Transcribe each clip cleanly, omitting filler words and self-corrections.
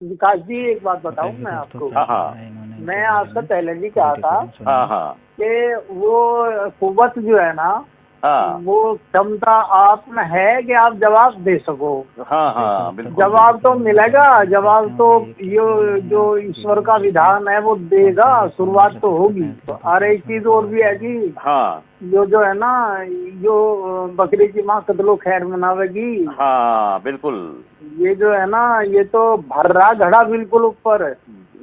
विकास जी एक बात बताऊं मैं आपको। हाँ हाँ मैं आपसे पहले भी कहा था हाँ हाँ कि वो कुव्वत जो है ना, हाँ वो क्षमता आप में है कि आप जवाब दे सको। हाँ हाँ बिल्कुल जवाब तो मिलेगा, जवाब तो ये जो ईश्वर का विधान है वो देगा, शुरुआत तो होगी। तो और एक चीज और भी है कि हाँ जो है ना, जो बकरी की माँ कतलो खैर मनावेगी, हाँ बिल्कुल। ये जो है ना, ये तो भर रहा घड़ा बिल्कुल ऊपर है।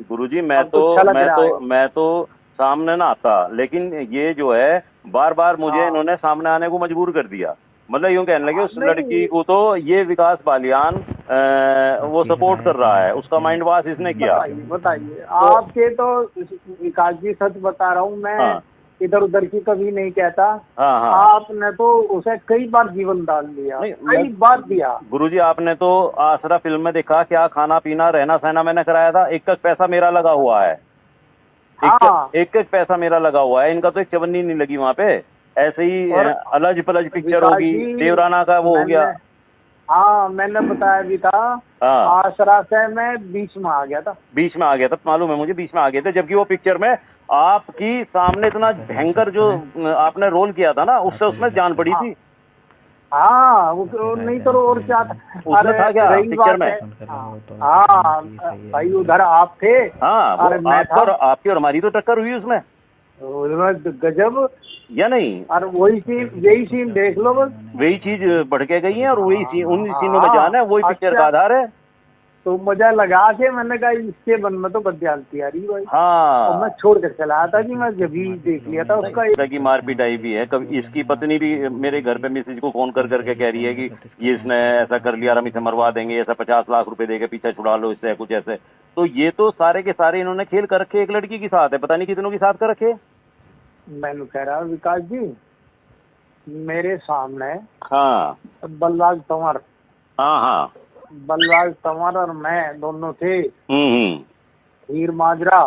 गुरुजी हमको छलक रहा है। मैं तो सामने ना आता, लेकिन ये जो है बार बार मुझे हाँ इन्होंने सामने आने को मजबूर कर दिया। मतलब यूं कहने लगे हाँ, उस लड़की नहीं को तो ये विकास बालियान वो सपोर्ट कर रहा है, उसका माइंड वॉश इसने किया। बताइए बताइए, तो आपके तो विकास जी सच बता रहा हूँ मैं, हाँ इधर उधर की कभी नहीं कहता। हाँ हाँ आपने तो उसे कई बार जीवन डाल दिया, नहीं कई बार दिया। गुरुजी आपने तो आसरा फिल्म में देखा, क्या खाना पीना रहना सहना मैंने कराया था, एक एक पैसा मेरा लगा हुआ है। हाँ एक पैसा मेरा लगा हुआ है, इनका तो एक चवन्नी नहीं लगी वहां पे। ऐसे ही और अलज पलज पिक्चर विकास होगी, जी, देवराना का वो हो गया। मैंने हाँ मैंने बताया भी था। हाँ आसरा से मैं बीच में आ गया था। बीच में आ गया था, मालूम है मुझे, बीच में आ गए थे, जबकि वो पिक्चर में आपकी सामने इतना भयंकर जो आपने रोल किया था ना, उससे उसमें जान पड़ी हाँ थी। हाँ, वो नहीं तो और क्या था। उसमें अरे था क्या रही पिक्चर बात में? है, हाँ भाई उधर आप थे हाँ वो और मैं था। आपकी और हमारी तो टक्कर हुई उसमें, उसमें गजब। या नहीं? और वही सीन, यही सीन देख लो बस। वही चीज बढ़ के गई है, और वही सीन, उन सीनों में हाँ जान है, वही पिक्चर का अच्छा, आधार है। तो मजा लगा के मैंने कहा इसके मन में तो बदजालती आ रही भाई। और मैं हाँ छोड़ कर चला आता जी, मैं जब ही देख लिया था उसका। तरह की मार पिटाई भी है। कभी इसकी पत्नी भी मेरे घर पे मिसेज को फोन कर करके कह रही है कि ये इसने ऐसा कर लिया, हम इसे मरवा देंगे, ऐसा 50 लाख रुपए देके पीछे छुड़ा लो इससे, कुछ ऐसे। तो ये तो सारे के सारे इन्होंने खेल कर रखे एक लड़की के साथ है, पता नहीं कितनों के साथ कर रखे। मैंने कह रहा विकास जी, मेरे सामने हाँ बलराज तंवर, हाँ हाँ बलराज तंवर और मैं दोनों थे, हम्म हीर माजरा।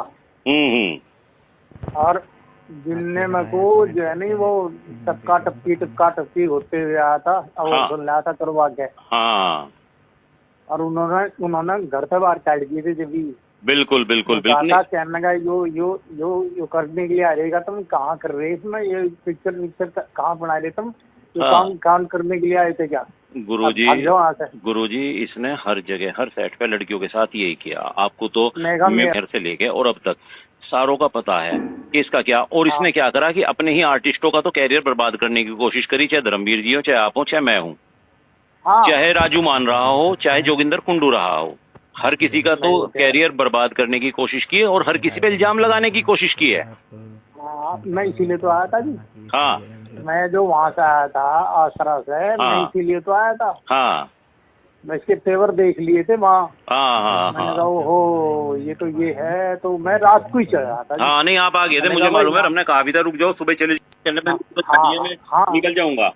हम्म और जिनने मेरे को जो है नहीं वो टक्का टक्की होते हुए आया था, और हाँ सुन रहा था करवा के। हाँ और उन्होंने घर से बाहर काट दिए थे जब भी। बिल्कुल बिल्कुल मैं कहा बिल्कुल। था, कहने का यो करने के लिए आ जाएगा, तुम कहाँ कर रहे इसमें, ये पिक्चर कहाँ बना रहे तुम, ये हाँ काम करने के लिए आए थे क्या? अब गुरुजी, भाग जाओ यहाँ से। गुरुजी इसने हर जगह हर सेट पे लड़कियों के साथ यही किया। आपको तो मेघा में मेयर से लेके और अब तक सारों का पता है कि इसका क्या। और हाँ इसने क्या करा कि अपने ही आर्टिस्टों का तो कैरियर बर्बाद करने की कोशिश करी, चाहे धर्मवीर जी हो, चाहे आप हो, चाहे मैं हूँ, हाँ, चाहे राजू मान रहा हो, चाहे जोगिंदर कुंडू रहा हो। हर किसी का तो नहीं होते हैं। कैरियर बर्बाद करने की कोशिश की है, और हर किसी पे इल्जाम लगाने की कोशिश की है। हाँ, मैं इसीलिए तो आया था जी। हाँ मैं जो वहाँ से आया था आसरा से, मैं हाँ इसीलिए तो आया था। हाँ मैं इसके तेवर देख लिए थे वहाँ। हाँ हाँ मैंने हाँ कहा ओहो ये तो ये है, तो मैं रात को ही चला था जी। हाँ नहीं आप आ गए थे, मैंने मुझे कहा भाई मालूम है। हमने कहा भी था रुक जाओ, सुबह चलने में हाँ मैं हाँ निकल जाऊंगा।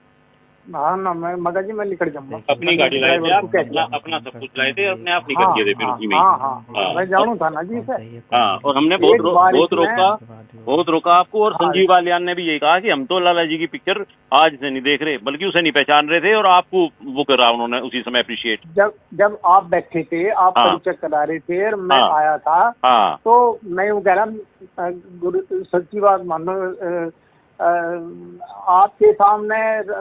हाँ ना, मैं मगर जी मैं निकल जाऊंगा। अपनी गाड़ी लाए थे ड्राइवर को आप, कह अपना दिया। अपना सब कुछ लाए थे, अपने आप निकल हाँ गए थे फिर हाँ उसी में ही। हाँ हाँ हाँ, हाँ मैं जानू था ना जी से। हाँ और हमने एक बार इसमें बहुत रोका आपको। और हाँ, संजीव बालियान ने भी यही कहा कि हम तो लाला जी की पिक्चर आज से नहीं देख रहे, बल्कि उसे नहीं पहचान रहे थे, और आपको वो करा उन्होंने उसी समय अप्रिशिएट। जब जब आप बैठे थे, आप हाँ परिचय करा रहे थे और मैं हाँ आया था, हाँ तो मैं यूँ कह रहा, गुरु सच्ची बात मानो, आपके सामने,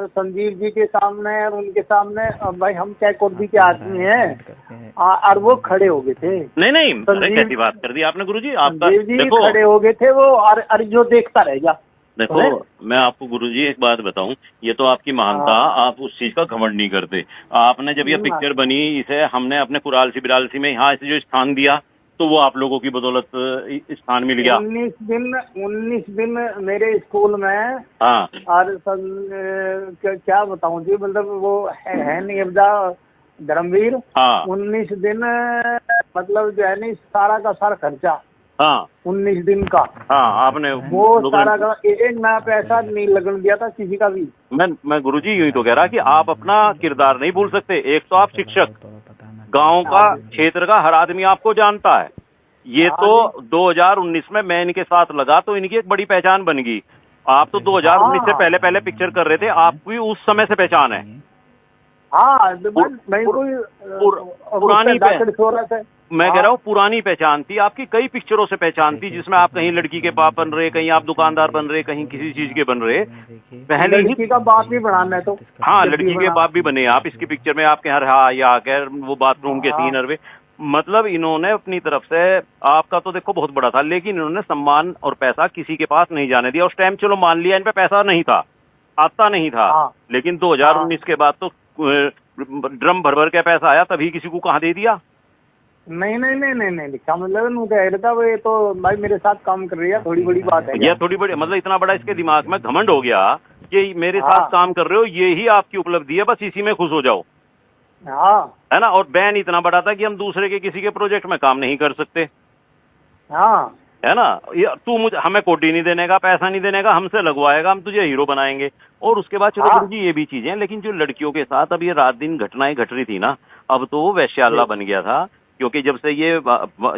संजीव जी के सामने और उनके सामने, भाई हम क्या कोर्दी के आदमी हैं, और वो खड़े हो गए थे। नहीं नहीं, अरे संजीव कैसी बात कर दी आपने गुरुजी। आपका संजीव जी देखो, खड़े हो गए थे वो, और जो देखता रह गया। देखो मैं आपको गुरुजी एक बात बताऊं, ये तो आपकी महानता, हाँ आप उस चीज का घमंड नहीं करते। आपने जब ये पिक्चर बनी, इसे हमने अपने कुरालसी बिरालसी में यहाँ से जो स्थान दिया, तो वो आप लोगों की बदौलत स्थान मिल गया। 19 दिन मेरे स्कूल में। हाँ और क्या बताऊं जी, मतलब वो है नहीं अब्दा धर्मवीर। हाँ 19 दिन, मतलब जो है नहीं, सारा का सारा खर्चा हाँ 19 दिन का, हाँ आपने वो लोगों सारा ने, का एक नया पैसा नहीं लगन दिया था किसी का भी। मैं गुरुजी यूं ही तो कह रहा कि आप अपना किरदार नहीं भूल सकते। एक तो आप शिक्षक, गांव का, क्षेत्र का हर आदमी आपको जानता है। ये तो 2019 में मैं इनके साथ लगा तो इनकी एक बड़ी पहचान बन गई। आप तो 2019 से पहले पहले पिक्चर कर रहे थे, आपकी उस समय से पहचान है। हाँ, मैं कोई पुरानी मैं कह रहा हूँ पुरानी पहचान थी आपकी, कई पिक्चरों से पहचान थी जिसमें आप कहीं लड़की के बाप बन रहे, कहीं आप दुकानदार बन रहे, कहीं किसी चीज के बन रहे, पहले ही। लड़की का बाप भी बना मैं तो। हाँ, जब भी लड़की के बना। बाप भी बने आप इसकी पिक्चर में, आपके हर हाँ या आकर वो बाथरूम के सीन अरवे, मतलब इन्होंने अपनी तरफ से, आपका तो देखो बहुत बड़ा था, लेकिन इन्होंने सम्मान और पैसा किसी के पास नहीं जाने दिया। उस टाइम चलो मान लिया इन पे पैसा नहीं था, आता नहीं था, हाँ। लेकिन 2019 के बाद तो ड्रम भर भर के पैसा आया, तभी किसी को कहाँ दे दिया। नहीं नहीं नहीं नहीं नहीं क्या मतलब नु कह रहा था वो, ये तो भाई मेरे साथ काम कर रही है, थोड़ी बड़ी बात है। ये थोड़ी बड़ी मतलब इतना बड़ा इसके दिमाग में घमंड हो गया कि मेरे साथ हाँ। काम कर रहे हो, ये ही आपकी उपलब्धि है, बस इसी में खुश हो जाओ, हाँ है ना। और बैन इतना बड़ा था कि हम दूसरे के किसी के प्रोजेक्ट में काम नहीं कर सकते, हाँ है ना। तू मुझे, हमें कोटी नहीं देने का, पैसा नहीं देने का, हमसे लगवाएगा, हम तुझे हीरो बनाएंगे। और उसके बाद चलो हाँ। गुरु जी ये भी चीजें, लेकिन जो लड़कियों के साथ अब ये रात दिन घटनाएं घट रही थी ना, अब तो वो वैश्याला बन गया था। क्योंकि जब से ये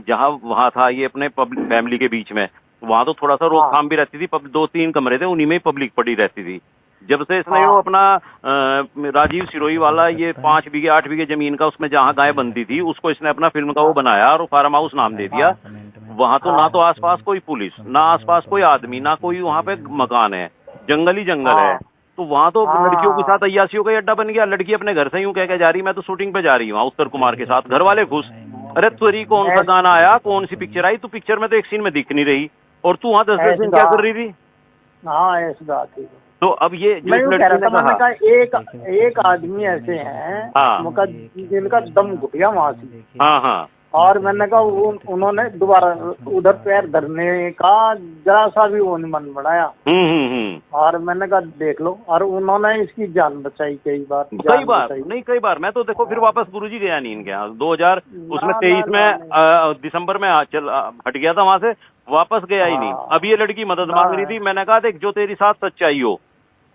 जहाँ वहाँ था ये अपने पब्लिक फैमिली के बीच में, वहाँ तो थोड़ा सा रोकथाम भी रहती थी, 2-3 कमरे थे, उन्हीं में ही पब्लिक पड़ी रहती थी। जब से इसने हाँ। वो अपना राजीव सिरोही वाला ये 5 बीघे 8 बीघे जमीन का, उसमें जहाँ गाय बनती थी उसको इसने अपना फिल्म का वो बनाया और फार्म हाउस नाम दे दिया। वहाँ तो ना तो आसपास कोई पुलिस, ना आसपास कोई आदमी, ना कोई वहाँ पे मकान है, जंगल ही जंगल है। तो वहाँ तो लड़कियों के साथ अय्यासियों का अड्डा बन गया। लड़की अपने घर से यूं कह के जा रही, मैं तो शूटिंग पे जा रही हूँ उत्तर कुमार के साथ, घर वाले खुश। अरे तुरी कौन सा गाना आया, कौन सी पिक्चर आई, तू पिक्चर में तो एक सीन में दिख नहीं रही, और तू वहाँ 10 दिन क्या कर रही थी। हाँ ऐसी बात है। तो अब ये मैं यूँ कह रहा था, मैंने कहा कहा एक आदमी ऐसे हैं हाँ। जिनका दम घुट गया वहां से। हाँ हाँ। और मैंने कहा उन्होंने दोबारा उधर पैर धरने का जरा सा भी वो नहीं मन बढ़ाया। और मैंने कहा देख लो, और उन्होंने इसकी जान बचाई कई बार नहीं, कई बार। मैं तो देखो फिर वापस गुरुजी गया नहीं इनके यहाँ, 2023 में दिसंबर में हट गया था वहां से, वापस गया ही नहीं। अब ये लड़की मदद मांग रही थी, मैंने कहा देख जो तेरी साथ सच्चाई हो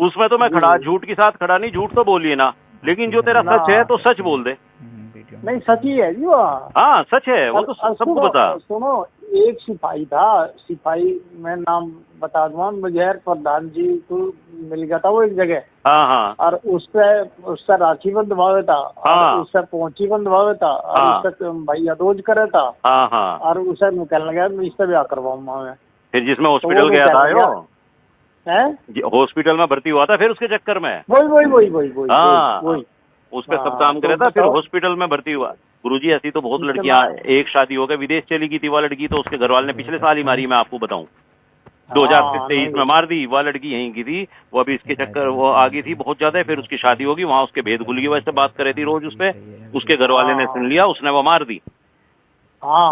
उसमें तो मैं खड़ा, झूठ के साथ खड़ा नहीं, झूठ तो बोलिए ना, लेकिन जो तेरा सच है तो सच बोल दे। नहीं सच ही है जी वो। हाँ सच है वो तो सबको पता। सुनो, एक सिपाही था, सिपाही मैं नाम बता दूंगा, मुझे प्रधान जी को मिल गया था वो एक जगह। हाँ हाँ। और उससे राखी बंधवावे था, और उससे पहुंची बंधवावे था, और उससे भैया रोज करे था। हाँ हाँ। और उसे कहने लगा मैं इससे ब्याह करवाऊंगा मैं। फिर जिसमें हॉस्पिटल गया था है, हॉस्पिटल में भर्ती हुआ था फिर उसके चक्कर में, वही उस पे सब काम करे था, फिर हॉस्पिटल में भर्ती हुआ। गुरुजी ऐसी तो बहुत लड़कियां, एक शादी हो गई विदेश चली गई थी वह लड़की, तो उसके घर वाले ने पिछले साल ही मारी, मैं आपको बताऊं 2023 में मार दी। वह लड़की यहीं की थी, वो अभी इसके चक्कर वो आ गई थी बहुत ज्यादा, फिर उसकी शादी होगी, वहां उसके भेद खुल गए, वैसे बात करे थी रोज उस पे, उसके घर वाले ने सुन लिया, उसने वो मार दी। हाँ।